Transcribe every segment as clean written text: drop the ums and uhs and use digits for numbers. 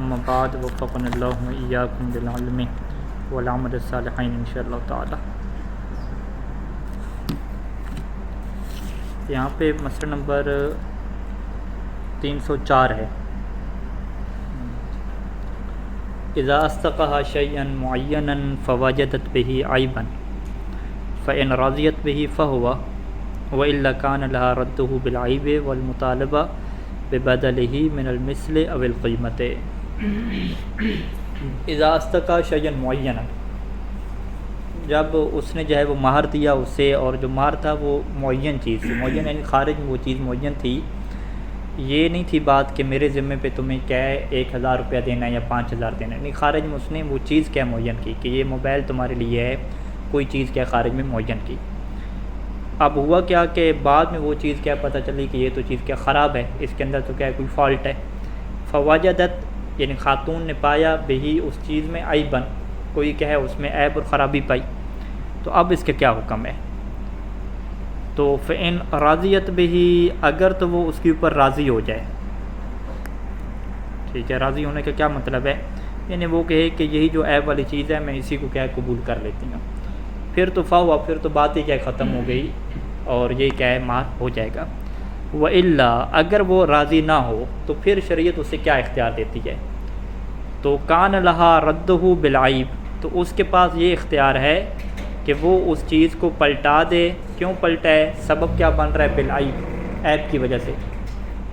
اما بعد وفقنا اللہ وإیاکم بالعلم والعمل الصالحین انشاءاللہ تعالی۔ یہاں پہ مسئلہ نمبر 304 ہے، اذا استقها شيئا معينا فوجدت به عيبا فإن رضيت به فهو وإلا كان لها رده بالعيب والمطالبة ببدله من المثل أو القيمة۔ اذا استقى شيئا معينا، جب اس نے جو ہے وہ مہر دیا اسے، اور جو مہر تھا وہ معین چیز تھی، معین یعنی خارج میں وہ چیز معین تھی، یہ نہیں تھی بات کہ میرے ذمے پہ تمہیں کیا ہے 1000 روپیہ دینا ہے یا 5000 دینا ہے، نہیں، خارج میں اس نے وہ چیز کیا معین کی کہ یہ موبائل تمہارے لیے ہے، کوئی چیز کیا خارج میں معین کی۔ اب ہوا کیا کہ بعد میں وہ چیز کیا پتہ چلی کہ یہ تو چیز کیا خراب ہے، اس کے اندر تو کیا ہے کوئی فالٹ ہے۔ فوجدت یعنی خاتون نے پایا بہی اس چیز میں عیبن، کوئی کیا ہے اس میں عیب اور خرابی پائی، تو اب اس کا کیا حکم ہے؟ تو فإن راضیت بہی، اگر تو وہ اس کے اوپر راضی ہو جائے، ٹھیک ہے، راضی ہونے کا کیا مطلب ہے؟ یعنی وہ کہے کہ یہی جو عیب والی چیز ہے میں اسی کو کیا ہے قبول کر لیتی ہوں، پھر تو فہو، پھر تو بات ہی کیا ختم ہو گئی اور یہ کیا ہے مہر ہو جائے گا۔ وإلا، اگر وہ راضی نہ ہو تو پھر شریعت اسے کیا اختیار دیتی ہے؟ تو کان لہا ردہ بالعیب، تو اس کے پاس یہ اختیار ہے کہ وہ اس چیز کو پلٹا دے۔ کیوں پلٹائے؟ سبب کیا بن رہا ہے؟ بالعیب، عیب کی وجہ سے،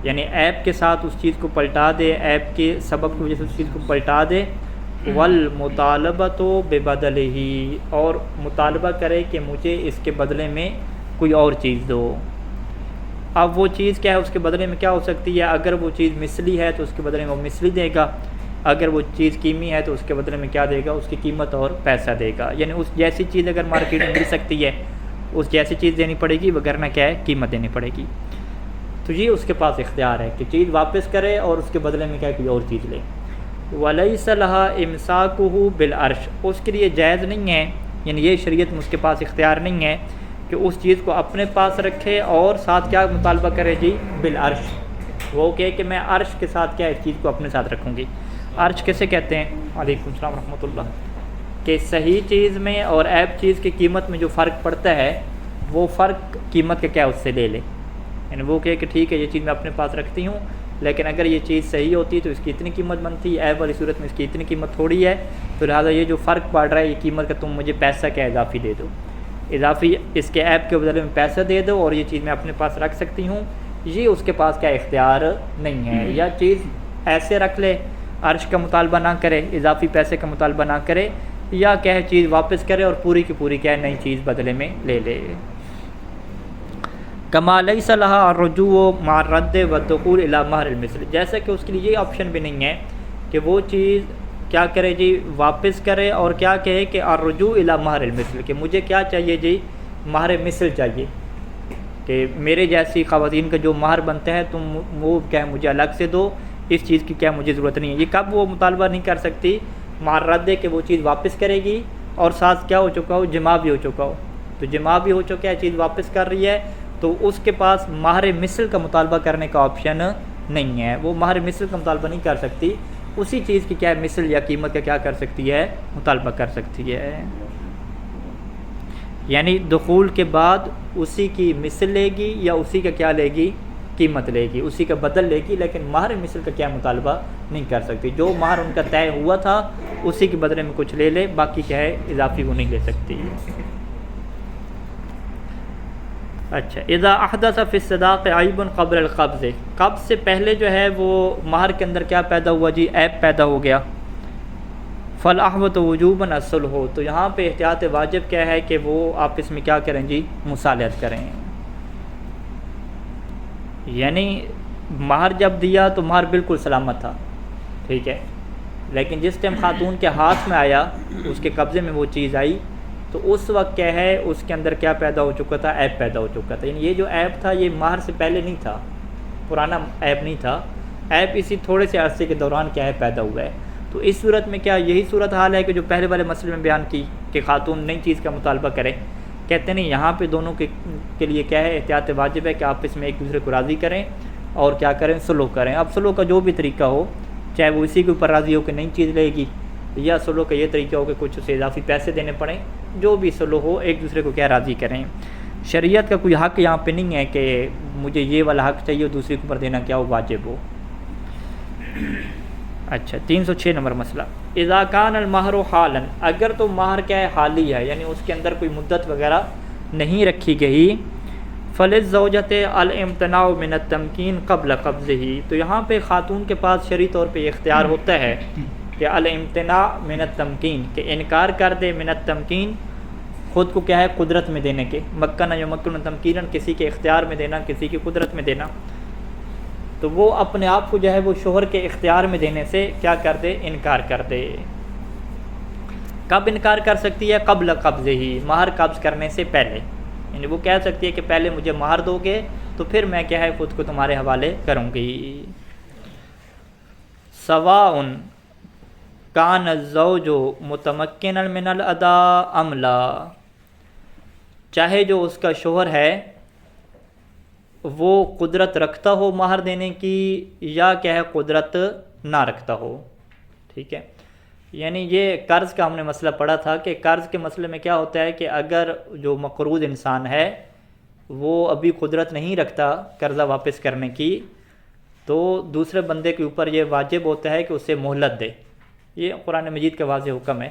یعنی عیب کے ساتھ اس چیز کو پلٹا دے، عیب کے سبب کی وجہ سے اس چیز کو پلٹا دے۔ والمطالبۃ ببدلہ، اور مطالبہ کرے کہ مجھے اس کے بدلے میں کوئی اور چیز دو۔ اب وہ چیز کیا ہے، اس کے بدلے میں کیا ہو سکتی ہے؟ اگر وہ چیز مثلی ہے تو اس کے بدلے میں وہ مثلی دے گا، اگر وہ چیز قیمی ہے تو اس کے بدلے میں کیا دے گا؟ اس کی قیمت اور پیسہ دے گا، یعنی اس جیسی چیز اگر مارکیٹ میں مل سکتی ہے اس جیسی چیز دینی پڑے گی، وگرنہ کیا ہے قیمت دینی پڑے گی۔ تو یہ اس کے پاس اختیار ہے کہ چیز واپس کرے اور اس کے بدلے میں کیا کوئی اور چیز لے۔ وَلَيْسَ لَهَا إِمْسَاكُهُ بِالْعَرْشِ، اس کے لیے جائز نہیں ہے، یعنی یہ شریعت میں اس کے پاس اختیار نہیں ہے کہ اس چیز کو اپنے پاس رکھے اور ساتھ کیا مطالبہ کرے جی؟ بالعرش، وہ کہے کہ میں عرش کے ساتھ کیا اس چیز کو اپنے ساتھ رکھوں گی۔ عرش کیسے کہتے ہیں؟ وعلیکم السلام ورحمۃ اللہ، کہ صحیح چیز میں اور عیب چیز کی قیمت میں جو فرق پڑتا ہے وہ فرق قیمت کا کیا اس سے لے لے، یعنی وہ کہے کہ ٹھیک ہے یہ چیز میں اپنے پاس رکھتی ہوں، لیکن اگر یہ چیز صحیح ہوتی تو اس کی اتنی قیمت بنتی، عیب والی صورت میں اس کی اتنی قیمت تھوڑی ہے، تو لہٰذا یہ جو فرق پڑ رہا ہے یہ قیمت کا تم مجھے پیسہ کیا اضافی دے دو، اضافی اس کے عیب کے بدلے میں پیسہ دے دو، اور یہ چیز میں اپنے پاس رکھ سکتی ہوں۔ یہ اس کے پاس کیا اختیار نہیں ہے، یا چیز ایسے رکھ لے، عرش کا مطالبہ نہ کرے، اضافی پیسے کا مطالبہ نہ کرے، یا کیا چیز واپس کرے اور پوری کی پوری کیا نئی چیز بدلے میں لے لے۔ کما لیس لہا الرجوع مع الرد والدخول الی مہر المثل، جیسا کہ اس کے لیے یہ آپشن بھی نہیں ہے کہ وہ چیز کیا کرے جی؟ واپس کرے اور کیا کہے کہ الرجوع الی مہر المثل، کہ مجھے کیا چاہیے جی؟ مہر مثل چاہیے، کہ میرے جیسی خواتین کا جو مہر بنتا ہے تم وہ کیا مجھے الگ سے دو، اس چیز کی کیا مجھے ضرورت نہیں ہے۔ یہ کب وہ مطالبہ نہیں کر سکتی؟ مع الرد، کہ وہ چیز واپس کرے گی اور ساتھ کیا ہو چکا ہو؟ جمع بھی ہو چکا ہو، تو جمع بھی ہو چکا ہے، چیز واپس کر رہی ہے، تو اس کے پاس مہر مثل کا مطالبہ کرنے کا آپشن نہیں ہے، وہ مہر مثل کا مطالبہ نہیں کر سکتی، اسی چیز کی کیا مثل یا قیمت کا کیا کر سکتی ہے؟ مطالبہ کر سکتی ہے، یعنی دخول کے بعد اسی کی مثل لے گی یا اسی کا کیا لے گی؟ قیمت لے گی، اسی کا بدل لے گی، لیکن مہر مثل کا کیا مطالبہ نہیں کر سکتی۔ جو مہر ان کا طے ہوا تھا اسی کے بدلے میں کچھ لے لے، باقی کیا ہے اضافی وہ نہیں لے سکتی۔ اچھا، اذا احدث فی الصداق عیب قبل القبض، قبض سے پہلے جو ہے وہ مہر کے اندر کیا پیدا ہوا جی؟ عیب پیدا ہو گیا۔ فالاحوط وجوبا الصلح، تو یہاں پہ احتیاط واجب کیا ہے کہ وہ آپس میں کیا کریں جی؟ مصالحت کریں، یعنی مہر جب دیا تو مہر بالکل سلامت تھا، ٹھیک ہے، لیکن جس ٹائم خاتون کے ہاتھ میں آیا، اس کے قبضے میں وہ چیز آئی، تو اس وقت کیا ہے اس کے اندر کیا پیدا ہو چکا تھا؟ عیب پیدا ہو چکا تھا، یعنی یہ جو عیب تھا یہ مہر سے پہلے نہیں تھا، پرانا عیب نہیں تھا، عیب اسی تھوڑے سے عرصے کے دوران کیا ہے پیدا ہوا ہے۔ تو اس صورت میں کیا یہی صورت حال ہے کہ جو پہلے والے مسئلے میں بیان کی کہ خاتون نئی چیز کا مطالبہ کرے؟ کہتے نہیں، یہاں پہ دونوں کے لیے کیا ہے احتیاط واجب ہے کہ آپس میں ایک دوسرے کو راضی کریں اور کیا کریں؟ سلوک کریں۔ اب سلوک کا جو بھی طریقہ ہو، چاہے وہ اسی کے اوپر راضی ہو کہ نئی چیز لے گی، یا سلو کا یہ طریقہ ہو کہ کچھ اسے اضافی پیسے دینے پڑیں، جو بھی سلو ہو ایک دوسرے کو کیا راضی کریں۔ شریعت کا کوئی حق یہاں پہ نہیں ہے کہ مجھے یہ والا حق چاہیے دوسرے کے اوپر دینا کیا ہو واجب ہو۔ اچھا 306 نمبر مسئلہ، اذا کان المہر حالا، اگر تو مہر کیا ہے حالی ہے، یعنی اس کے اندر کوئی مدت وغیرہ نہیں رکھی گئی، فللزوجۃ الامتناع من التمکین قبل قبضہ، تو یہاں پہ خاتون کے پاس شرعی طور پہ یہ اختیار ہوتا ہے کہ الامتناع من التمکین، کہ انکار کر دے من التمکین، خود کو کیا ہے قدرت میں دینے کے، مکن یمکن تمکینا، کسی کے اختیار میں دینا، کسی کی قدرت میں دینا، تو وہ اپنے آپ کو جو ہے وہ شوہر کے اختیار میں دینے سے کیا کر دے، انکار کر دے۔ کب انکار کر سکتی ہے؟ قبل قبضہ ہی، مہر قبض کرنے سے پہلے، یعنی وہ کہہ سکتی ہے کہ پہلے مجھے مہر دو گے تو پھر میں کیا ہے خود کو تمہارے حوالے کروں گی۔ سواء کان الزوج متمکنا من الاداء ام لا، چاہے جو اس کا شوہر ہے وہ قدرت رکھتا ہو مہر دینے کی یا کیا ہے قدرت نہ رکھتا ہو، ٹھیک ہے۔ یعنی یہ قرض کا ہم نے مسئلہ پڑھا تھا کہ قرض کے مسئلے میں کیا ہوتا ہے کہ اگر جو مقروض انسان ہے وہ ابھی قدرت نہیں رکھتا قرضہ واپس کرنے کی، تو دوسرے بندے کے اوپر یہ واجب ہوتا ہے کہ اسے مہلت دے۔ یہ قرآن مجید کا واضح حکم ہے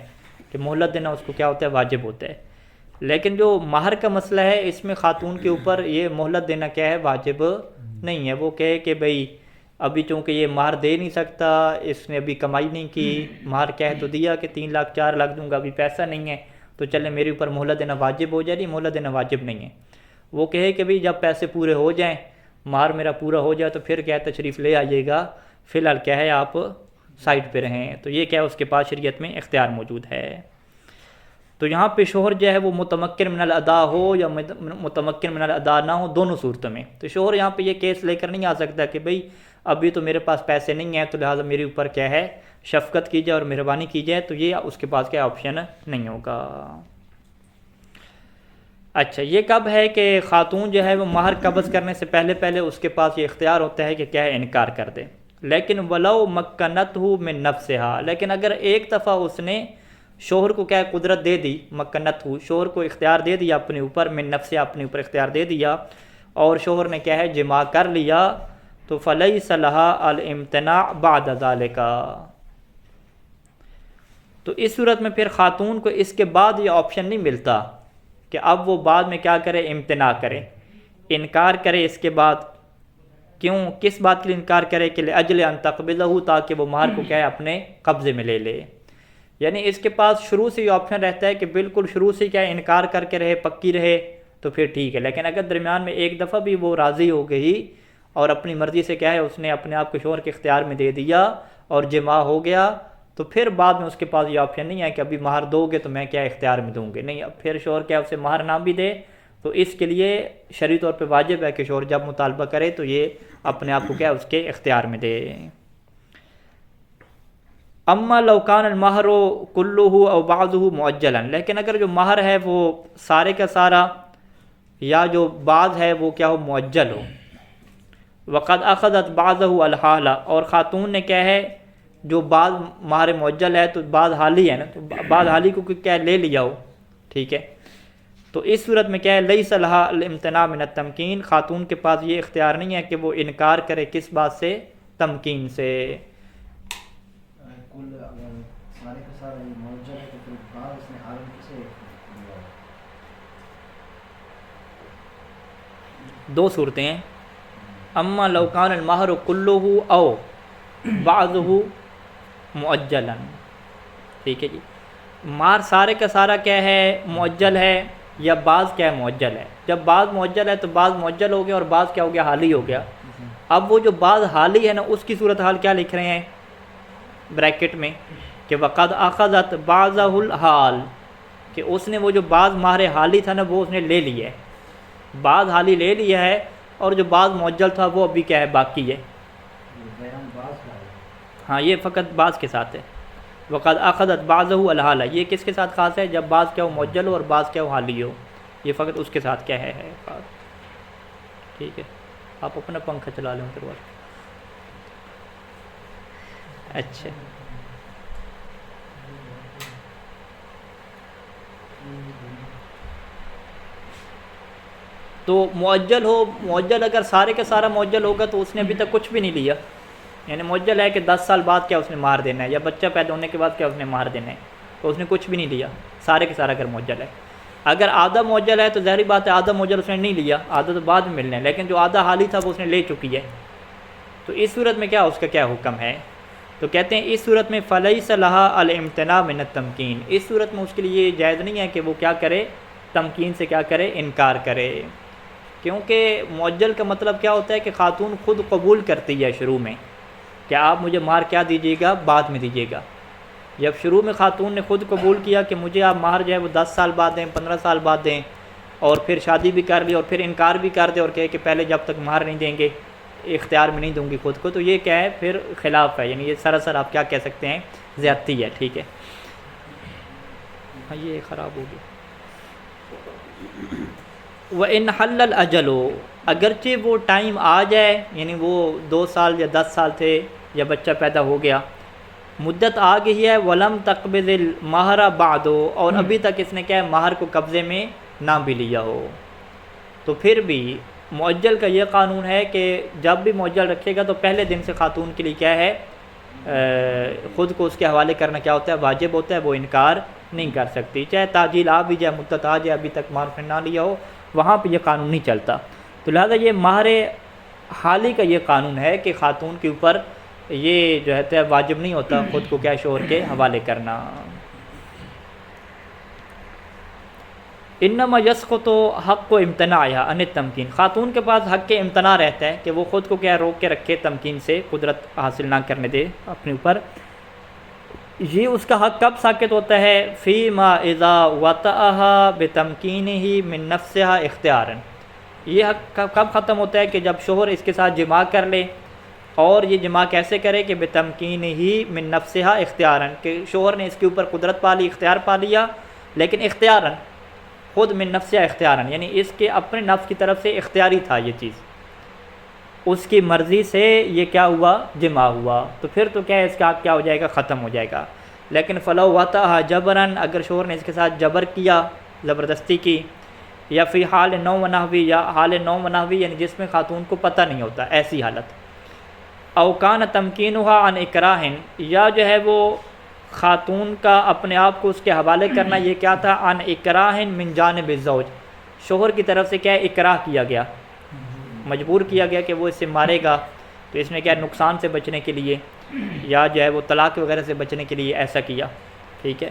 کہ مہلت دینا اس کو کیا ہوتا ہے، واجب ہوتا ہے۔ لیکن جو مہر کا مسئلہ ہے اس میں خاتون کے اوپر یہ مہلت دینا کیا ہے، واجب نہیں ہے۔ وہ کہے کہ بھئی ابھی چونکہ یہ مہر دے نہیں سکتا، اس نے ابھی کمائی نہیں کی، مہر کہہ تو دیا کہ 3 لاکھ 4 لاکھ دوں گا، ابھی پیسہ نہیں ہے، تو چلے میرے اوپر مہلت دینا واجب ہو جائے، نہیں مہلت دینا واجب نہیں ہے۔ وہ کہے کہ بھئی جب پیسے پورے ہو جائیں، مہر میرا پورا ہو جائے تو پھر کیا ہے تشریف لے آئیے گا، فی الحال کیا ہے آپ سائٹ پہ رہیں، تو یہ کیا ہے اس کے پاس شریعت میں اختیار موجود ہے۔ تو یہاں پہ شوہر جو ہے وہ متمکن من الادا ہو یا متمکن من الادا نہ ہو، دونوں صورتوں میں، تو شوہر یہاں پہ یہ کیس لے کر نہیں آ سکتا کہ بھئی ابھی تو میرے پاس پیسے نہیں ہیں تو لہٰذا میرے اوپر کیا ہے شفقت کی جائے اور مہربانی کی جائے، تو یہ اس کے پاس کیا آپشن نہیں ہوگا۔ اچھا یہ کب ہے کہ خاتون جو ہے وہ مہر قبض کرنے سے پہلے پہلے اس کے پاس یہ اختیار ہوتا ہے کہ کیا ہے انکار کر دے، لیکن ولو مکنتہ من نفسہا، لیکن اگر ایک دفعہ اس نے شوہر کو کیا ہے قدرت دے دی، مکنت ہو شوہر کو اختیار دے دیا اپنے اوپر، من نفسہ اپنے اوپر اختیار دے دیا، اور شوہر نے کیا ہے جماع کر لیا، تو فلیس لہا الامتناع بعد ذالک، تو اس صورت میں پھر خاتون کو اس کے بعد یہ آپشن نہیں ملتا کہ اب وہ بعد میں کیا کرے، امتناع کرے، انکار کرے اس کے بعد۔ کیوں، کس بات کے لیے انکار کرے؟ کہ لاجل ان تقبضہ، تاکہ وہ مہر کو کیا ہے اپنے قبضے میں لے لے۔ یعنی اس کے پاس شروع سے یہ آپشن رہتا ہے کہ بالکل شروع سے کیا ہے انکار کر کے رہے، پکی رہے تو پھر ٹھیک ہے، لیکن اگر درمیان میں ایک دفعہ بھی وہ راضی ہو گئی اور اپنی مرضی سے کیا ہے اس نے اپنے آپ کو شوہر کے اختیار میں دے دیا اور جماع ہو گیا، تو پھر بعد میں اس کے پاس یہ آپشن نہیں ہے کہ ابھی مہر دو گے تو میں کیا اختیار میں دوں گے، نہیں، اب پھر شوہر کیا اسے مہر نہ بھی دے تو اس کے لیے شرعی طور پہ واجب ہے کہ شوہر جب مطالبہ کرے تو یہ اپنے آپ کو کیا اس کے اختیار میں دے۔ اما لو کان المہر کلہ او بعضہ مؤجلا، لیکن اگر جو مہر ہے وہ سارے کا سارا یا جو بعض ہے وہ کیا ہو مؤجل ہو، وقد اخذت بعضہ الحالہ، اور خاتون نے کیا ہے جو بعض مہر مؤجل ہے تو بعض حالی ہے نا، تو بعض حالی کو کیا لے لیا ہو، ٹھیک ہے، تو اس صورت میں کیا ہے لیس لہا الامتناع من التمکین، خاتون کے پاس یہ اختیار نہیں ہے کہ وہ انکار کرے کس بات سے، تمکین سے۔ دو صورتیں ہیں، اما لو کان المہر کلہ او بعضہ مؤجلا، ٹھیک ہے جی، مہر سارے کا سارا کیا ہے مؤجل ہے یا بعض کیا ہے مؤجل ہے۔ جب بعض مؤجل ہے تو بعض مؤجل ہو گیا اور بعض کیا ہو گیا، حالی ہو گیا۔ اب وہ جو بعض حالی ہے نا اس کی صورتحال کیا لکھ رہے ہیں بریکٹ میں کہ وقد اخذت بعضہ الحال، کہ اس نے وہ جو بعض مہر حالی تھا نا وہ اس نے لے لیا ہے، بعض حالی لے لیا ہے، اور جو بعض مؤجل تھا وہ ابھی کیا ہے باقی ہے۔ ہاں یہ فقط بعض کے ساتھ ہے، وقد اخذت بعضہ الحال، یہ کس کے ساتھ خاص ہے؟ جب بعض کیا ہو مؤجل ہو اور بعض کیا ہو حالی ہو، یہ فقط اس کے ساتھ کیا ہے خاص، ٹھیک ہے۔ آپ اپنا پنکھا چلا لیں پھر اچھا تو معجل ہو، معجل اگر سارے کا سارا معجل ہوگا تو اس نے ابھی تک کچھ بھی نہیں لیا. یعنی معجل ہے کہ 10 سال بعد کیا اس نے مہر دینا ہے، یا بچہ پیدا ہونے کے بعد کیا اس نے مہر دینا ہے، تو اس نے کچھ بھی نہیں لیا سارے کے سارا اگر معجل ہے. اگر آدھا معجل ہے تو ظاہری بات ہے آدھا معجل اس نے نہیں لیا، آدھا تو بعد میں ملنا ہے، لیکن جو آدھا حالی تھا وہ اس نے لے چکی ہے. تو اس صورت میں کیا اس کا کیا حکم ہے؟ تو کہتے ہیں اس صورت میں فلیس لہا الامتناع من التمکین، اس صورت میں اس کے لیے یہ جائز نہیں ہے کہ وہ کیا کرے، تمکین سے کیا کرے، انکار کرے. کیونکہ معجل کا مطلب کیا ہوتا ہے کہ خاتون خود قبول کرتی ہے شروع میں کہ آپ مجھے مہر کیا دیجیے گا، بعد میں دیجیے گا. جب شروع میں خاتون نے خود قبول کیا کہ مجھے آپ مہر جو ہے وہ 10 سال بعد دیں، 15 سال بعد دیں، اور پھر شادی بھی کر لی اور پھر انکار بھی کر دے اور کہے کہ پہلے جب تک مہر نہیں دیں گے اختیار میں نہیں دوں گی خود کو، تو یہ کیا ہے، پھر خلاف ہے. یعنی یہ سراسر آپ کیا کہہ سکتے ہیں، زیادتی ہے. ٹھیک ہے، ہاں یہ خراب ہو گیا. وَإِنْ حَلَّ الْأَجَلُ، اگرچہ وہ ٹائم آ جائے، یعنی وہ 2 سال یا 10 سال تھے یا بچہ پیدا ہو گیا، مدت آ گئی ہے، وَلَمْ تَقْبِضِ الْمَهْرَ بَعْدُ، اور ابھی تک اس نے کیا ہے، مہر کو قبضے میں نہ بھی لیا ہو، تو پھر بھی معجل کا یہ قانون ہے کہ جب بھی معجل رکھے گا تو پہلے دن سے خاتون کے لیے کیا ہے، خود کو اس کے حوالے کرنا کیا ہوتا ہے، واجب ہوتا ہے. وہ انکار نہیں کر سکتی، چاہے تاجیل آ بھی جائے، مدت آ جائے، ابھی تک مہر نہ لیا ہو، وہاں پہ یہ قانون نہیں چلتا. تو لہذا یہ مہر حالی کا یہ قانون ہے کہ خاتون کے اوپر یہ جو ہے واجب نہیں ہوتا خود کو کیا شوہر کے حوالے کرنا. انما یسقط حق و امتناعها عن التمکین، خاتون کے پاس حق کے امتناع رہتا ہے کہ وہ خود کو کیا روک کے رکھے، تمکین سے قدرت حاصل نہ کرنے دے اپنے اوپر. یہ اس کا حق کب ساقط ہوتا ہے، فیما اذا وطئها بتمکینہ من نفسها اختیارا، یہ حق کب ختم ہوتا ہے کہ جب شوہر اس کے ساتھ جماع کر لے، اور یہ جماع کیسے کرے کہ بتمکینہ من نفسها اختیارا، کہ شوہر نے اس کے اوپر قدرت پا لی، اختیار پا لیا، لیکن اختیارا خود من نفسها اختیارا، یعنی اس کے اپنے نفس کی طرف سے اختیاری تھا یہ چیز، اس کی مرضی سے یہ کیا ہوا، جمع ہوا، تو پھر تو کیا ہے اس کا حق کیا ہو جائے گا، ختم ہو جائے گا. لیکن فلو وطئها جبرا، اگر شوہر نے اس کے ساتھ جبر کیا، زبردستی کی، یا فی حال نوم و نحوی، یا حال نوم و نحوی یعنی جس میں خاتون کو پتہ نہیں ہوتا، ایسی حالت. او کان تمکینها عن اکراہ، یا جو ہے وہ خاتون کا اپنے آپ کو اس کے حوالے کرنا یہ کیا تھا، عن اکراہ من جانب الزوج، شوہر کی طرف سے کیا ہے، اکراہ کیا گیا، مجبور کیا گیا کہ وہ اس سے مارے گا، تو اس نے کیا نقصان سے بچنے کے لیے یا جو ہے وہ طلاق وغیرہ سے بچنے کے لیے ایسا کیا. ٹھیک ہے،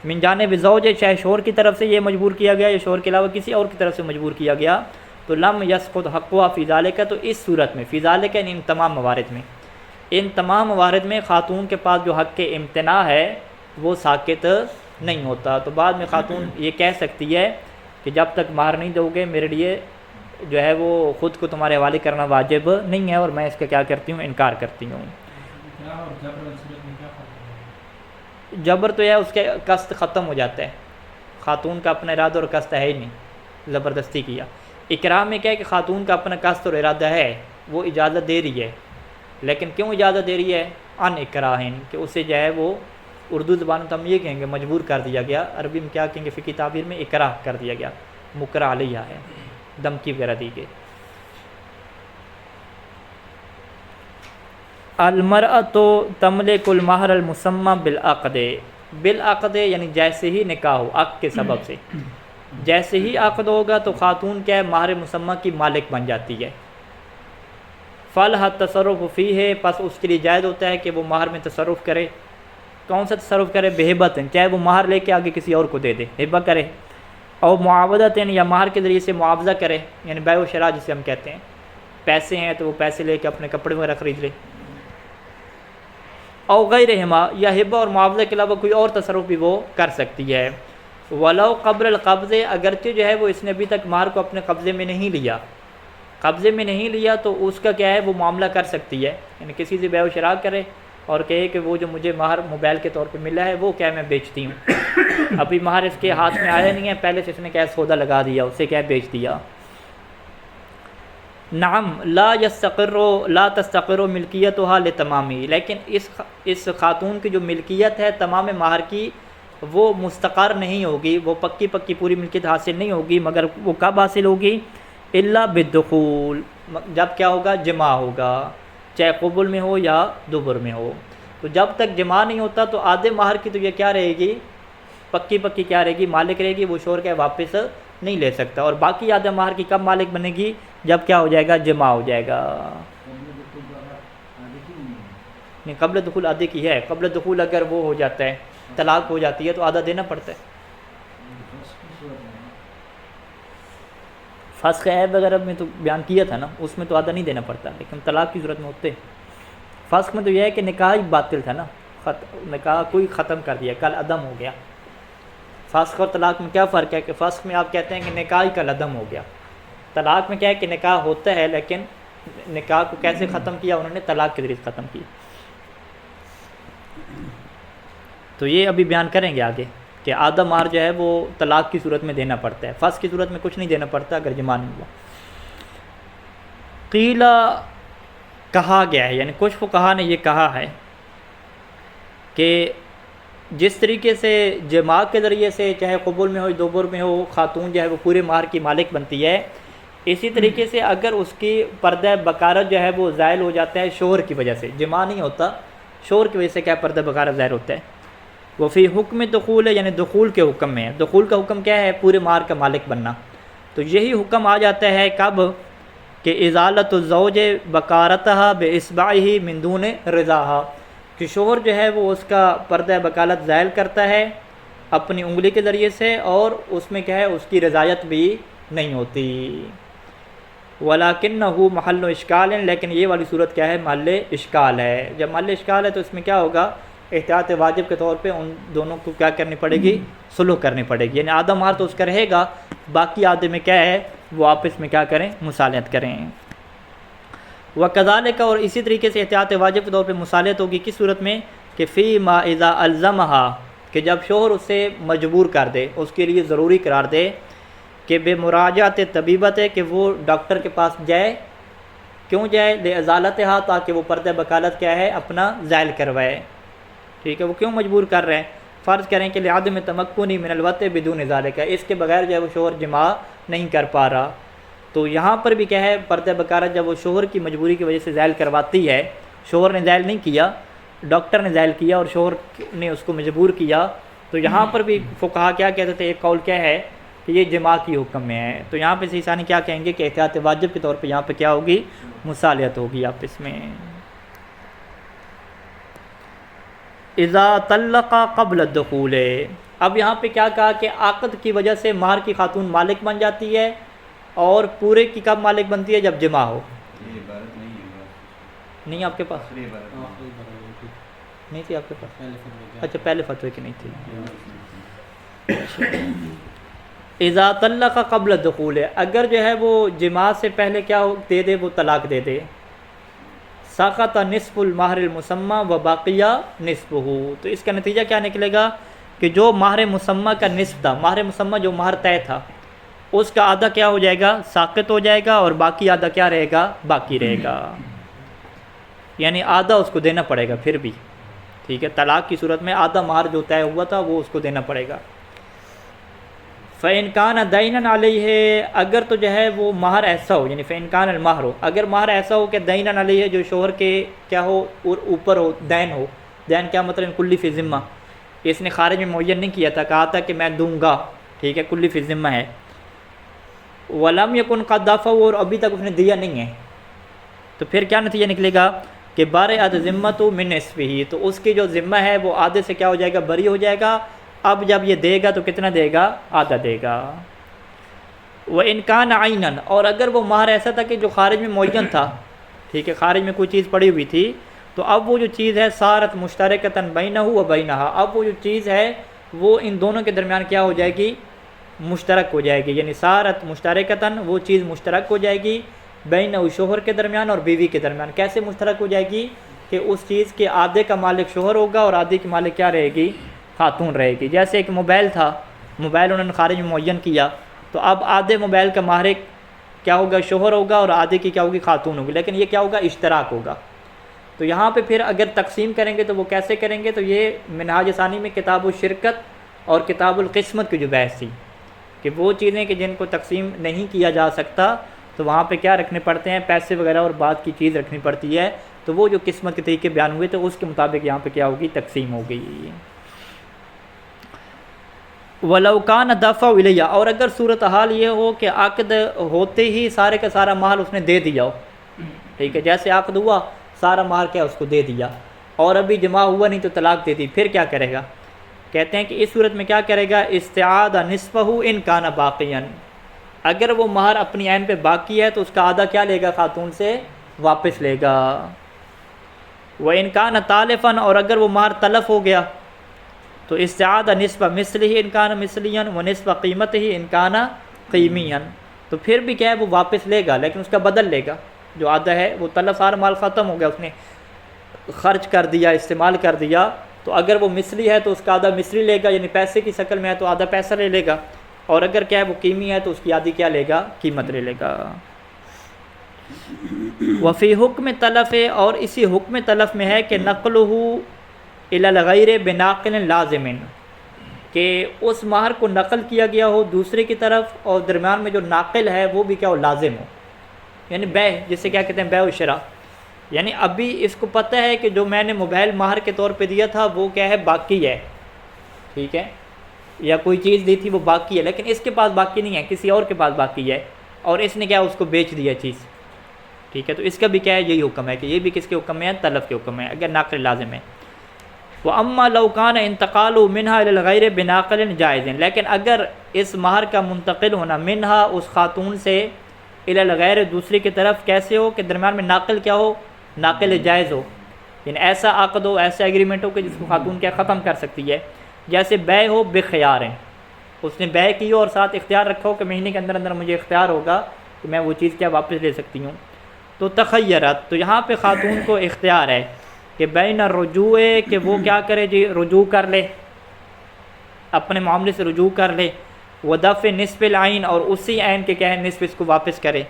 من جانب الزوج، چاہے شوہر کی طرف سے یہ مجبور کیا گیا یا شوہر کے علاوہ کسی اور کی طرف سے مجبور کیا گیا، تو لم یسقط حقها فی ذالک، تو اس صورت میں، فی ذالک ان تمام موارد میں، ان تمام موارد میں خاتون کے پاس جو حق کے امتناع ہے وہ ساقط نہیں ہوتا. تو بعد میں خاتون یہ کہہ سکتی ہے کہ جب تک مہر نہیں دو گے میرے لیے جو ہے وہ خود کو تمہارے حوالے کرنا واجب نہیں ہے، اور میں اس کا کیا کرتی ہوں، انکار کرتی ہوں. جبر تو یہ اس کے قصد ختم ہو جاتا ہے، خاتون کا اپنا ارادہ اور قصد ہے ہی نہیں، زبردستی کیا. اکرام میں کیا ہے کہ خاتون کا اپنا قصد اور ارادہ ہے، وہ اجازت دے رہی ہے، لیکن کیوں اجازت دے رہی ہے، ان اکراہن، کہ اسے جو ہے وہ اردو زبان میں تو ہم یہ کہیں گے مجبور کر دیا گیا، عربی میں کیا کہیں گے، فقہی تعبیر میں اکراہ کر دیا گیا، مکرہ علیہ ہے، دھمکی وغیرہ دی گئی. المرأۃ تملک المہر المسمى بالعقد، بالعقد یعنی جیسے ہی نکاح ہو، عقد کے سبب سے، جیسے ہی عقد ہوگا تو خاتون کیا ہے، مہر مسمى کی مالک بن جاتی ہے. فلح تصرف فی ہے، پس اس کے لیے جائز ہوتا ہے کہ وہ مہر میں تصرف کرے. کون سا تصرف کرے، بہبت، چاہے وہ مہر لے کے آگے کسی اور کو دے دے، ہبہ کرے، اور معاوضت یا مہر کے ذریعے سے معاوضہ کرے، یعنی بیع و شراء جسے ہم کہتے ہیں، پیسے ہیں تو وہ پیسے لے کے اپنے کپڑے وغیرہ خرید لے. او غیرہما، یا ہبہ اور معاوضہ کے علاوہ کوئی اور تصرف بھی وہ کر سکتی ہے. ولو قبل القبض، اگرچہ جو ہے وہ اس نے ابھی تک مہر کو اپنے قبضے میں نہیں لیا، قبضے میں نہیں لیا تو اس کا کیا ہے، وہ معاملہ کر سکتی ہے، یعنی کسی سے بیع و شراء کرے اور کہے کہ وہ جو مجھے مہر موبائل کے طور پہ ملا ہے وہ کیا میں بیچتی ہوں، ابھی مہر اس کے ہاتھ میں آیا نہیں ہے، پہلے سے اس نے کیا سودا لگا دیا، اسے کیا بیچ دیا. نعم لا یستقر لا تستقر ملکیتها لتمامی، لیکن اس خاتون کی جو ملکیت ہے تمام مہر کی وہ مستقر نہیں ہوگی، وہ پکی پوری ملکیت حاصل نہیں ہوگی، مگر وہ کب حاصل ہوگی؟ الا بالدخول، جب کیا ہوگا؟ جماع ہوگا، چاہے قبل میں ہو یا دبر میں ہو۔ تو جب تک جماع نہیں ہوتا تو آدھے مہر کی تو یہ کیا رہے گی؟ پکی کیا رہے گی؟ مالک رہے گی، وہ شوہر کا واپس نہیں لے سکتا۔ اور باقی آدھے مہر کی کب مالک بنے گی؟ جب کیا ہو جائے گا؟ جماع ہو جائے گا۔ نہیں، قبل دخول آدھے کی ہے، قبل دخول اگر وہ ہو جاتا ہے، طلاق ہو جاتی ہے تو آدھا دینا پڑتا ہے۔ فسخ عیب وغیرہ میں تو بیان کیا تھا نا، اس میں تو آدھا نہیں دینا پڑتا، لیکن طلاق کی صورت میں ہوتے۔ فسخ میں تو یہ ہے کہ نکاح ہی باطل تھا نا، نکاح کوئی ختم کر دیا، کل عدم ہو گیا۔ فسخ اور طلاق میں کیا فرق ہے کہ فسخ میں آپ کہتے ہیں کہ نکاح ہی کل عدم ہو گیا، طلاق میں کیا ہے کہ نکاح ہوتا ہے لیکن نکاح کو کیسے ختم کیا؟ انہوں نے طلاق کے ذریعے ختم کی۔ تو یہ ابھی بیان کریں گے آگے کہ آدھا مہر جو ہے وہ طلاق کی صورت میں دینا پڑتا ہے، فسخ کی صورت میں کچھ نہیں دینا پڑتا اگر جماع نہیں ہوا۔ قیلا کہا گیا ہے، یعنی کچھ فقہا نے یہ کہا ہے کہ جس طریقے سے جماع کے ذریعے سے چاہے قبول میں ہو دوبر میں ہو خاتون جو ہے وہ پورے مہر کی مالک بنتی ہے، اسی طریقے سے اگر اس کی پردہ بکارت جو ہے وہ زائل ہو جاتا ہے شوہر کی وجہ سے، جماع نہیں ہوتا، شوہر کی وجہ سے کیا پردہ بکارت ظاہر ہوتا ہے، وہ فی حکم دخول ہے، یعنی دخول کے حکم میں ہے۔ دخول کا حکم کیا ہے؟ پورے مہر کا مالک بننا۔ تو یہی حکم آ جاتا ہے کب؟ کہ ازالت الزوج بکارتہا باصبعہ من دون رضاہا، کہ شوہر جو ہے وہ اس کا پردہ بکالت زائل کرتا ہے اپنی انگلی کے ذریعے سے، اور اس میں کیا ہے؟ اس کی رضایت بھی نہیں ہوتی۔ ولیکنہ محل اشکال، لیکن یہ والی صورت کیا ہے؟ محل اشکال ہے۔ جب محل اشکال ہے تو اس میں کیا ہوگا؟ احتیاط واجب کے طور پہ ان دونوں کو کیا کرنی پڑے گی؟ صلح کرنی پڑے گی، یعنی آدھا مہر تو اس کا رہے گا، باقی آدھے میں کیا ہے؟ وہ آپس میں کیا کریں؟ مصالحت کریں۔ وکذالک، اور اسی طریقے سے احتیاط واجب کے طور پہ مصالحت ہوگی کس صورت میں؟ کہ فی ما اذا الزمہا، کہ جب شوہر اسے مجبور کر دے، اس کے لیے ضروری قرار دے کہ بے مراجعت طبیبت ہے، کہ وہ ڈاکٹر کے پاس جائے۔ کیوں جائے؟ لازالتہا، تاکہ وہ پردہ بکالت کیا ہے؟ اپنا زائل کروائے۔ ٹھیک ہے، وہ کیوں مجبور کر رہے ہیں؟ فرض کریں کہ لعدم تمکن من الوطء بدون ذالک، اس کے بغیر جو ہے وہ شوہر جماع نہیں کر پا رہا، تو یہاں پر بھی کیا ہے؟ پردہ بکارت جب وہ شوہر کی مجبوری کی وجہ سے زائل کرواتی ہے، شوہر نے زائل نہیں کیا، ڈاکٹر نے زائل کیا اور شوہر نے اس کو مجبور کیا، تو یہاں پر بھی فقہا کیا کہتے تھے؟ ایک قول کیا ہے کہ یہ جماع کی حکم میں ہے، تو یہاں پہ سیسانی کیا کہیں گے کہ احتیاط واجب کے طور پہ یہاں پہ کیا ہوگی؟ مصالحت ہوگی آپس میں۔ اذا طلق قبل الدخول، اب یہاں پہ کیا کہا کہ عقد کی وجہ سے مہر کی خاتون مالک بن جاتی ہے، اور پورے کی کب مالک بنتی ہے؟ جب جماع ہو۔ نہیں آپ کے پاس نہیں تھی؟ آپ کے پاس اچھا پہلے فتوی کی نہیں تھی۔ اذا طلق قبل الدخول، اگر جو ہے وہ جماع سے پہلے کیا دے دے؟ وہ طلاق دے دے۔ سقط نصف المہر المسمى وباقیہ نصفہ، تو اس کا نتیجہ کیا نکلے گا؟ کہ جو مہر مسمى کا نصف تھا، مہر مسمى جو مہر طے تھا، اس کا آدھا کیا ہو جائے گا؟ ساقط ہو جائے گا، اور باقی آدھا کیا رہے گا؟ باقی رہے گا، یعنی آدھا اس کو دینا پڑے گا پھر بھی۔ ٹھیک ہے، طلاق کی صورت میں آدھا مہر جو طے ہوا تھا وہ اس کو دینا پڑے گا۔ فَإِنْ كَانَ دَيْنًا عَلَيْهِ، اگر تو جو ہے وہ مہر ایسا ہو، یعنی فَإِنْ كَانَ الْمَهْرُ، اگر مہر ایسا ہو کہ دَيْنًا عَلَيْهِ، جو شوہر کے کیا ہو؟ اور اوپر ہو، دین ہو۔ دین کیا مطلب؟ کلی فی ذمہ، اس نے خارج میں معین نہیں کیا تھا، کہا تھا کہ میں دوں گا، ٹھیک ہے، کلی فی ذمہ ہے۔ وَلَمْ يَكُنْ قَدْ دَفَعَ، اور ابھی تک اس نے دیا نہیں ہے، تو پھر کیا نتیجہ نکلے گا؟ کہ بَرِئَتْ ذِمَّتُ مِنْ نِصْفِهِ، تو اس کی جو ذمہ ہے وہ آدھے سے کیا ہو جائے گا؟ بری ہو جائے گا۔ اب جب یہ دے گا تو کتنا دے گا؟ آدھا دے گا۔ وَإِنْ كَانَ عَيْنًا، اور اگر وہ مہر ایسا تھا کہ جو خارج میں معین تھا، ٹھیک ہے، خارج میں کوئی چیز پڑی ہوئی تھی، تو اب وہ جو چیز ہے صارت مشترکۃ بینہ و بینہا، اب وہ جو چیز ہے وہ ان دونوں کے درمیان کیا ہو جائے گی؟ مشترک ہو جائے گی، یعنی صارت مشترکۃ، وہ چیز مشترک ہو جائے گی بینہ شوہر کے درمیان اور بیوی کے درمیان۔ کیسے مشترک ہو جائے گی؟ کہ اس چیز کے آدھے کا مالک شوہر ہوگا اور آدھے کی مالک کیا رہے گی؟ خاتون رہے گی۔ جیسے ایک موبائل تھا، موبائل انہوں نے خارج میں معین کیا، تو اب آدھے موبائل کا مالک کیا ہوگا شوہر ہوگا اور آدھے کی کیا ہوگی خاتون ہوگی، لیکن یہ کیا ہوگا اشتراک ہوگا۔ تو یہاں پہ پھر اگر تقسیم کریں گے تو وہ کیسے کریں گے؟ تو یہ منہاج ثانی میں کتاب الشرکت اور کتاب القسمت کی جو بحث تھی کہ وہ چیزیں کہ جن کو تقسیم نہیں کیا جا سکتا تو وہاں پہ کیا رکھنے پڑتے ہیں، پیسے وغیرہ اور بعد کی چیز رکھنی پڑتی ہے، تو وہ جو قسمت کے طریقے بیان ہوئے تو اس کے مطابق یہاں پہ کیا ہوگی تقسیم ہو گئی۔ وَلَوْ كَانَ دَفْعُ إِلَيَّ، اور اگر صورتحال یہ ہو کہ عقد ہوتے ہی سارے کا سارا مال اس نے دے دیا ہو، ٹھیک ہے، جیسے عقد ہوا سارا مال کیا اس کو دے دیا اور ابھی جمع ہوا نہیں تو طلاق دے دی، پھر کیا کرے گا؟ کہتے ہیں کہ اس صورت میں کیا کرے گا، استعاد نصفہ ان کان باقیا، اگر وہ مہر اپنی عین پہ باقی ہے تو اس کا آدھا کیا لے گا، خاتون سے واپس لے گا۔ وَإِن كَانَ تَالِفًا، اور اگر وہ مہر تلف ہو گیا تو استعاد نصف مثلہ ان کان مثلیا ونصف قیمتہ ان کان قیمیا، تو پھر بھی کیا ہے وہ واپس لے گا لیکن اس کا بدل لے گا، جو آدھا ہے وہ تلف سارا مال ختم ہو گیا، اس نے خرچ کر دیا، استعمال کر دیا، تو اگر وہ مثلی ہے تو اس کا آدھا مثلی لے گا، یعنی پیسے کی شکل میں ہے تو آدھا پیسہ لے لے گا، اور اگر کیا ہے وہ قیمی ہے تو اس کی آدھی کیا لے گا، قیمت لے لے گا۔ وفی حکم تلف، اور اسی حکم تلف میں ہے کہ نقلہ الی الغیر بناقل لازم، کہ اس مہر کو نقل کیا گیا ہو دوسرے کی طرف اور درمیان میں جو ناقل ہے وہ بھی کیا ہو، لازم ہو، یعنی بیع، جسے کیا کہتے ہیں بیع و شراء، یعنی ابھی اس کو پتہ ہے کہ جو میں نے موبائل مہر کے طور پہ دیا تھا وہ کیا ہے، باقی ہے، ٹھیک ہے، یا کوئی چیز دی تھی وہ باقی ہے، لیکن اس کے پاس باقی نہیں ہے، کسی اور کے پاس باقی ہے اور اس نے کیا اس کو بیچ دیا چیز، ٹھیک ہے، تو اس کا بھی کیا ہے یہی حکم ہے کہ یہ بھی کس کے حکم میں ہے، طلب کے حکم میں، اگر ناقل لازم ہے۔ وَأَمَّا لَوْ كَانَ انتقال منہا الی الغیر بناقل جائز، لیکن اگر اس مہر کا منتقل ہونا منہا اس خاتون سے الی الغیر دوسری کی طرف کیسے ہو کہ درمیان میں ناقل کیا ہو، ناقل جائز ہو، یعنی ایسا عقد ہو، ایسا ایگریمنٹ ہو کہ جس کو خاتون کیا ختم کر سکتی ہے، جیسے بیع ہو بخیار ہیں، اس نے بیع کی ہو اور ساتھ اختیار رکھا ہو کہ مہینے کے اندر اندر مجھے اختیار ہوگا کہ میں وہ چیز کیا واپس لے سکتی ہوں، تو تخیرت، تو یہاں پہ خاتون کو اختیار ہے کہ بین الرجوع، کہ وہ کیا کرے جی، رجوع کر لے، اپنے معاملے سے رجوع کر لے، ودفع نصف العین، اور اسی عین کے کیا ہے نصف اس کو واپس کرے،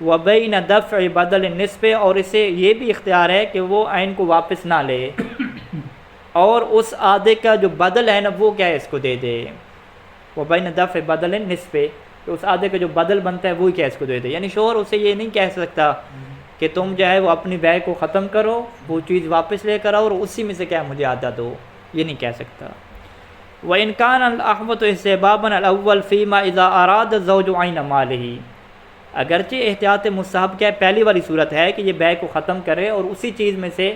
وبین دفع بدل نصف، اور اسے یہ بھی اختیار ہے کہ وہ عین کو واپس نہ لے اور اس آدھے کا جو بدل ہے نا وہ کیا ہے اس کو دے دے، وبین دفع بدل نصف، کہ اس آدھے کا جو بدل بنتا ہے وہی کیا اس کو دے دے، یعنی شوہر اسے یہ نہیں کہہ سکتا کہ تم جو ہے وہ اپنی بیع کو ختم کرو، وہ چیز واپس لے کر آؤ اور اسی میں سے کیا مجھے آدھا دو، یہ نہیں کہہ سکتا۔ وَإِنْ كَانَ الْأَحْوَطُ اسْتِحْبَابًا الْأَوَّلُ فِيمَا إِذَا أَرَادَ الزَّوْجُ عَيْنَ مَالِهِ، اگرچہ احتیاط مستحب کیا ہے، پہلی والی صورت ہے کہ یہ بیع کو ختم کرے اور اسی چیز میں سے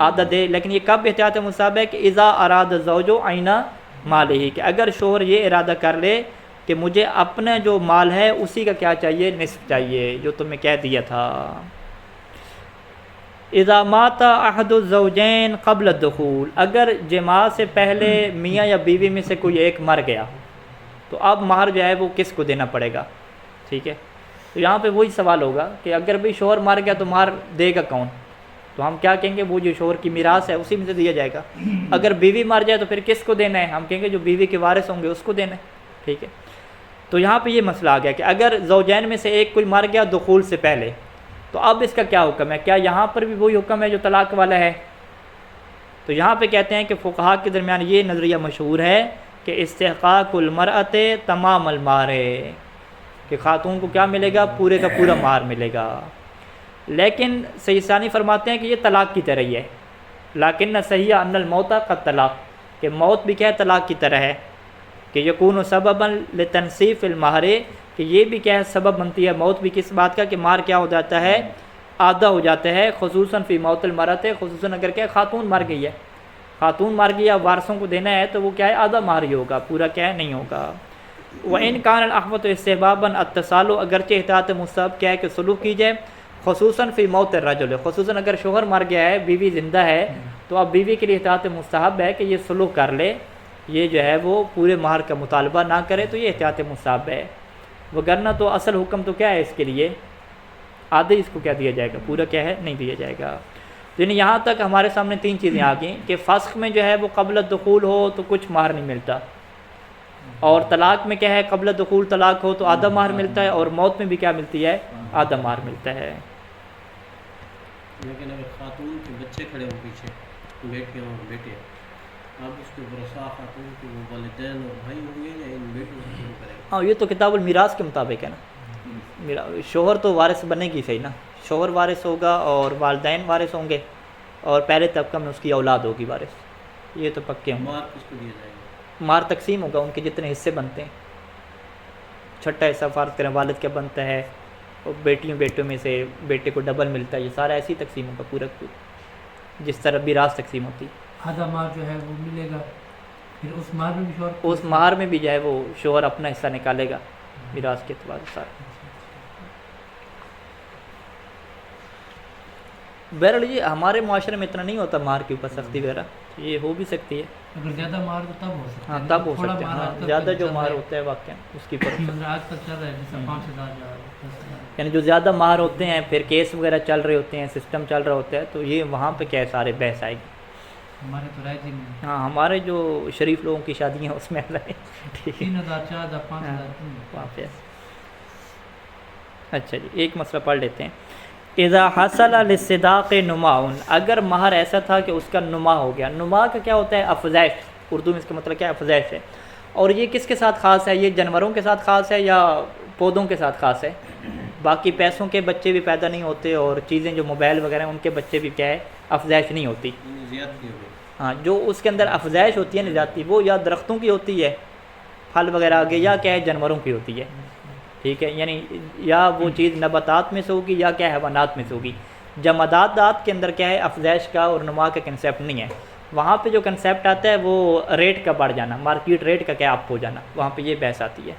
آدھا دے، لیکن یہ کب احتیاط مستحب ہے کہ اذا اراد الزوج عین مالہ، کہ اگر شوہر یہ ارادہ کر لے کہ مجھے اپنا جو مال ہے اسی کا کیا چاہیے، نصف چاہیے، جو تمہیں کہہ دیا تھا۔ اذا مات احد الزوجین قبل الدخول، اگر جماع سے پہلے میاں یا بیوی میں سے کوئی ایک مر گیا تو اب مہر جو ہے وہ کس کو دینا پڑے گا، ٹھیک ہے، تو یہاں پہ وہی سوال ہوگا کہ اگر بھی شوہر مر گیا تو مہر دے گا کون، تو ہم کیا کہیں گے، وہ جو شوہر کی میراث ہے اسی میں سے دیا جائے گا، اگر بیوی مر جائے تو پھر کس کو دینا ہے، ہم کہیں گے جو بیوی کے وارث ہوں گے اس کو دینا ہے، ٹھیک ہے۔ تو یہاں پہ یہ مسئلہ آ گیا کہ اگر زوجین میں سے ایک کوئی مر گیا دخول سے پہلے تو اب اس کا کیا حکم ہے، کیا یہاں پر بھی وہی حکم ہے جو طلاق والا ہے؟ تو یہاں پہ کہتے ہیں کہ فقہاء کے درمیان یہ نظریہ مشہور ہے کہ استحقاق المرأۃ تمام المہر، کہ خاتون کو کیا ملے گا، پورے کا پورا مہر ملے گا، لیکن سیستانی فرماتے ہیں کہ یہ طلاق کی طرح ہی ہے، لیکن صحیح ان الموت قد طلاق، کہ موت بھی کیا ہے طلاق کی طرح ہے، کہ یکون سببا لتنصیف المہر، کہ یہ بھی کیا ہے سبب بنتی ہے موت بھی کس بات کا کہ مہر کیا ہو جاتا ہے، آدھا ہو جاتا ہے، خصوصاً فی موت المرأۃ، خصوصاً اگر کیا خاتون مر گئی ہے، خاتون مر گئی یا وارثوں کو دینا ہے تو وہ کیا ہے آدھا مہر ہی ہوگا، پورا کیا ہے نہیں ہوگا۔ وَإِنْ كَانَ الْأَحْوَطُ اسْتِحْبَابًا التَّصَالُ، اگرچہ احتیاط مستحب کیا ہے کہ سلوک کی جائے، خصوصاً فی موت الرجل، خصوصاً اگر شوہر مر گیا ہے بیوی زندہ ہے تو اب بیوی کے لیے احتیاط مستحب ہے کہ یہ سلوک کر لے، یہ جو ہے وہ پورے مہر کا مطالبہ نہ کرے، تو یہ احتیاط مستحب ہے، وگرنہ تو اصل حکم تو کیا ہے اس کے لیے، آدھے اس کو کیا دیا جائے گا، پورا کیا ہے نہیں دیا جائے گا۔ یعنی یہاں تک ہمارے سامنے تین چیزیں آ گئیں کہ فسخ میں جو ہے وہ قبل الدخول ہو تو کچھ مہر نہیں ملتا، اور طلاق میں کیا ہے قبل دخول طلاق ہو تو آدھا مہر ملتا ہے، اور موت میں بھی کیا ملتی ہے آدھا مہر ملتا ہے۔ لیکن اگر خاتون کے بچے کھڑے ہوں پیچھے، بیٹیاں اور بیٹے، اب اس کے ورثاء خاتون کے وہ والدین اور بھائی ہوں گے یا ان بیٹوں سے شروع کریں گے؟ ہاں یہ تو کتاب المیراث کے مطابق ہے نا، شوہر تو وارث بنے گی صحیح نا، شوہر وارث ہوگا اور والدین وارث ہوں گے، اور پہلے طبقہ میں اس کی اولاد ہوگی وارث، یہ تو پکے ہوں گے۔ مار کس کو دیا جائے گا؟ مار تقسیم ہوگا، ان کے جتنے حصے بنتے ہیں، چھٹا حصہ فرض کریں والد کا بنتا ہے، اور بیٹوں میں سے بیٹے کو ڈبل ملتا ہے، یہ سارا ایسی تقسیم ہوگا پورا جس طرح میراث تقسیم ہوتی ہے۔ آدھا مہر جو ہے وہ ملے گا، پھر اس مہر میں بھی شوہر اس مہر میں بھی جو ہے وہ شوہر اپنا حصہ نکالے گا میراث کے اعتبار سے سارا۔ بہرحال یہ ہمارے معاشرے میں اتنا نہیں ہوتا مہر کے اوپر سختی وغیرہ، یہ ہو بھی سکتی ہے، اگر زیادہ مہر تو تب ہو سکتا ہے، ہاں تب ہو تھوڑا سکتا ہے، مہر ہاں آج کل زیادہ جو چل مہر رہا ہے، ہوتا ہے واقعا اس کی پر مطلب آج کل چل رہا ہے جیسے 5,000 یا 10,000۔ یعنی جو زیادہ مہر ہوتے ہیں پھر کیس وغیرہ چل رہے ہوتے ہیں، سسٹم چل رہا ہوتا ہے، تو یہ وہاں پہ کیا ہے سارے بحث آئے گی۔ ہمارے تو رائے نہیں، ہاں ہمارے جو شریف لوگوں کی شادیاں ہیں اس میں اللہ ہے، ٹھیک ہے 3,000 4,000 5,000۔ وہاں پہ۔ اچھا جی ایک مسئلہ پڑھ لیتے ہیں۔ اذا حصل للصداق نماء، اگر مہر ایسا تھا کہ اس کا نما ہو گیا، نما کا کیا ہوتا ہے افزائش، اردو میں اس کا مطلب کیا ہے افزائش ہے، اور یہ کس کے ساتھ خاص ہے، یہ جانوروں کے ساتھ خاص ہے یا پودوں کے ساتھ خاص ہے؟ باقی پیسوں کے بچے بھی پیدا نہیں ہوتے، اور چیزیں جو موبائل وغیرہ ہیں ان کے بچے بھی کیا ہے افزائش نہیں ہوتی۔ زیادتی ہو گئی۔ ہاں جو اس کے اندر افزائش ہوتی ہے نا ذاتی، وہ یا درختوں کی ہوتی ہے پھل وغیرہ آگے، یا کیا ہے جانوروں کی ہوتی ہے، ٹھیک ہے، یعنی یا وہ چیز نباتات میں سے ہوگی یا کیا حیوانات میں سے ہوگی۔ جمادات کے اندر کیا ہے افزائش کا اور نما کا کنسیپٹ نہیں ہے، وہاں پہ جو کنسیپٹ آتا ہے وہ ریٹ کا بڑھ جانا، مارکیٹ ریٹ کا کیا اپ ہو جانا، وہاں پہ یہ بحث آتی ہے۔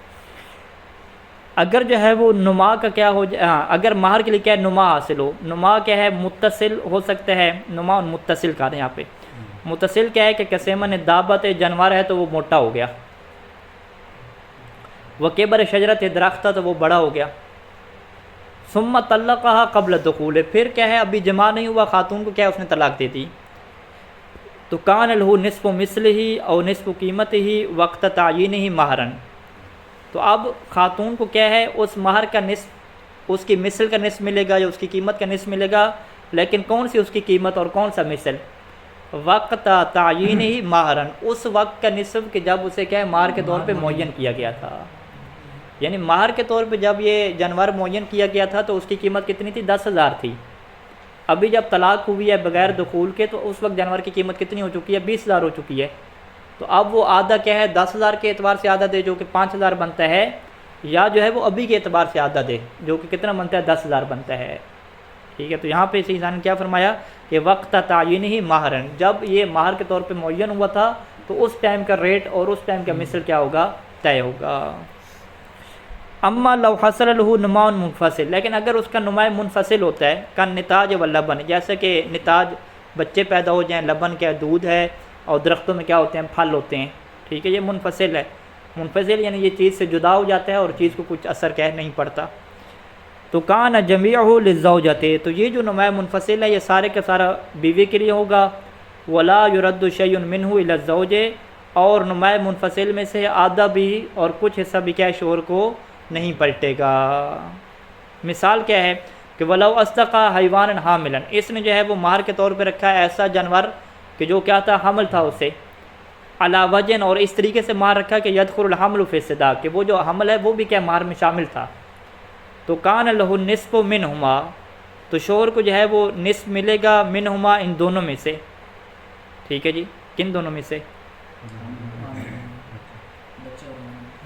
اگر جو ہے وہ نما کا کیا ہو جائے، ہاں اگر مہر کے لیے کیا ہے نما حاصل ہو، نما کیا ہے متصل ہو سکتا ہے، نما متصل کا ہے یہاں پہ، متصل کیا ہے کہ قسمن دابت جانور ہے تو وہ موٹا ہو گیا، وہ کبر شجرت درخت تھا تو وہ بڑا ہو گیا، ثم طلقها قبل دخول، پھر کیا ہے ابھی جمع نہیں ہوا خاتون کو کیا ہے اس نے طلاق دے دی، تو کان له نصف مثلہ او نصف قیمتہ وقت تعینہ مہرا، تو اب خاتون کو کیا ہے اس مہر کا نصف، اس کی مثل کا نصف ملے گا یا اس کی قیمت کا نصف ملے گا، لیکن کون سی اس کی قیمت اور کون سا مثل، وقت تعین ہی مہرن، اس وقت کا نصف کہ جب اسے کیا ہے مہر کے طور پہ معین کیا گیا تھا، یعنی مہر کے طور پہ جب یہ جانور معین کیا گیا تھا تو اس کی قیمت کتنی تھی 10,000 تھی، ابھی جب طلاق ہوئی ہے بغیر دخول کے تو اس وقت جانور کی قیمت کتنی ہو چکی ہے 20,000 ہو چکی ہے، تو اب وہ آدھا کیا ہے 10,000 کے اعتبار سے آدھا دے جو کہ 5,000 بنتا ہے، یا جو ہے وہ ابھی کے اعتبار سے آدھا دے جو کہ کتنا بنتا ہے 10,000 بنتا ہے، ٹھیک ہے۔ تو یہاں پہ اسی انسان نے کیا فرمایا کہ وقت تعین ہی مہرن، جب یہ مہر کے طور پہ معین ہوا تھا تو اس ٹائم کا ریٹ اور اس ٹائم کا مثل کیا ہوگا طے ہوگا۔ اما لو حصل له نماء منفصل، لیکن اگر اس کا نماء منفصل ہوتا ہے کن نتاج و لبن، جیسے کہ نتاج بچے پیدا ہو جائیں، لبن کیا دودھ ہے، اور درختوں میں کیا ہوتے ہیں پھل ہوتے ہیں، ٹھیک ہے، یہ منفصل ہے، منفصل یعنی یہ چیز سے جدا ہو جاتا ہے اور چیز کو کچھ اثر کیا نہیں پڑتا، تو کان جمیعہ للزوجۃ، تو یہ جو نماء منفصل ہے یہ سارے کا سارا بیوی کے لیے ہوگا، ولا يرد شیء منہ الی الزوج، اور نماء منفصل میں سے آدھا بھی اور کچھ حصہ بھی کیا شوہر کو نہیں پلٹے گا۔ مثال کیا ہے کہ ولو استقى حیوانا حاملا، اس نے جو ہے وہ مہر کے طور پہ رکھا ہے ایسا جانور کہ جو کیا تھا حمل تھا اسے، علی وجن، اور اس طریقے سے مہر رکھا کہ یدخل الحمل فی الصداق، کہ وہ جو حمل ہے وہ بھی کیا مہر میں شامل تھا، تو کان لہ النصف منہما، تو شوہر کو جو ہے وہ نصف ملے گا منہما ان دونوں میں سے، ٹھیک ہے جی، کن دونوں میں سے،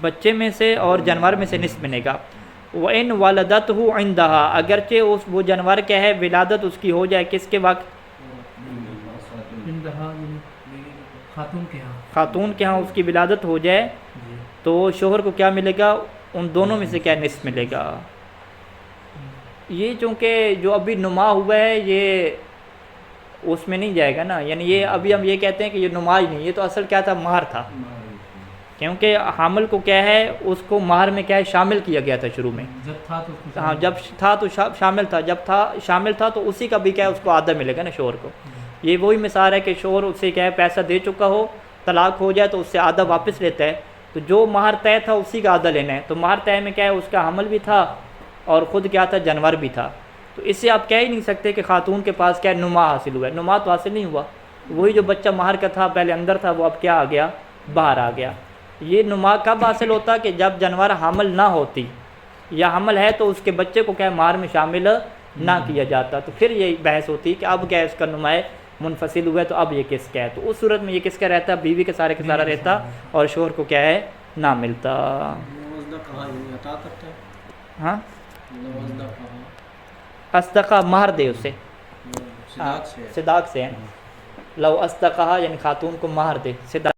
بچے میں سے اور جانور میں سے نصف ملے گا، وَإِنْ وَلَدَتْهُ عِنْدَهَا، اگرچہ وہ جانور کیا ہے ولادت اس کی ہو جائے کس کے وقت، خاتون کے ہاں، خاتون کے ہاں اس کی ولادت ہو جائے تو شوہر کو کیا ملے گا ان دونوں میں سے کیا نصف ملے گا۔ یہ چونکہ جو ابھی نما ہوا ہے یہ اس میں نہیں جائے گا نا، یعنی یہ ابھی ہم یہ کہتے ہیں کہ یہ نما ہی نہیں، یہ تو اصل کیا تھا مہر تھا، کیونکہ حامل کو کیا ہے اس کو مہر میں کیا ہے شامل کیا گیا تھا شروع میں، جب تھا تو ہاں جب تھا تو شامل تھا، جب تھا شامل تھا تو اسی کا بھی کیا ہے اس کو آدھا ملے گا نا شوہر کو۔ یہ وہی مثال ہے کہ شوہر اس سے کیا ہے پیسہ دے چکا ہو، طلاق ہو جائے تو اس سے آدھا واپس لیتا ہے، تو جو مہر طے تھا اسی کا آدھا لینا ہے. تو مہر طے میں کیا ہے اس کا حمل بھی تھا اور خود کیا تھا جانور بھی تھا. تو اس سے آپ کہہ ہی نہیں سکتے کہ خاتون کے پاس کیا نما حاصل ہوا ہے. نما تو حاصل نہیں ہوا. وہی جو بچہ مہر کا تھا پہلے اندر تھا وہ اب کیا آ گیا باہر آ گیا. یہ نما کب حاصل ہوتا کہ جب جانور حمل نہ ہوتی یا حمل ہے تو اس کے بچے کو کیا مہر میں شامل نہ کیا جاتا. تو پھر یہی بحث ہوتی کہ اب کیا ہے اس کا نمائے منفصل ہوا ہے تو اب یہ کس کا ہے. تو اس صورت میں یہ کس کا رہتا بیوی کے سارے سارا رہتا اور شوہر کو کیا ہے نہ ملتا. وزدہ کہا یعنی عطا کرتا ہے. ہاں وزدہ کہا اصدقہ مہر دے اسے صداق سے ہے. صداق سے ہے. لو اصدقہ یعنی خاتون کو مہر دے. صداق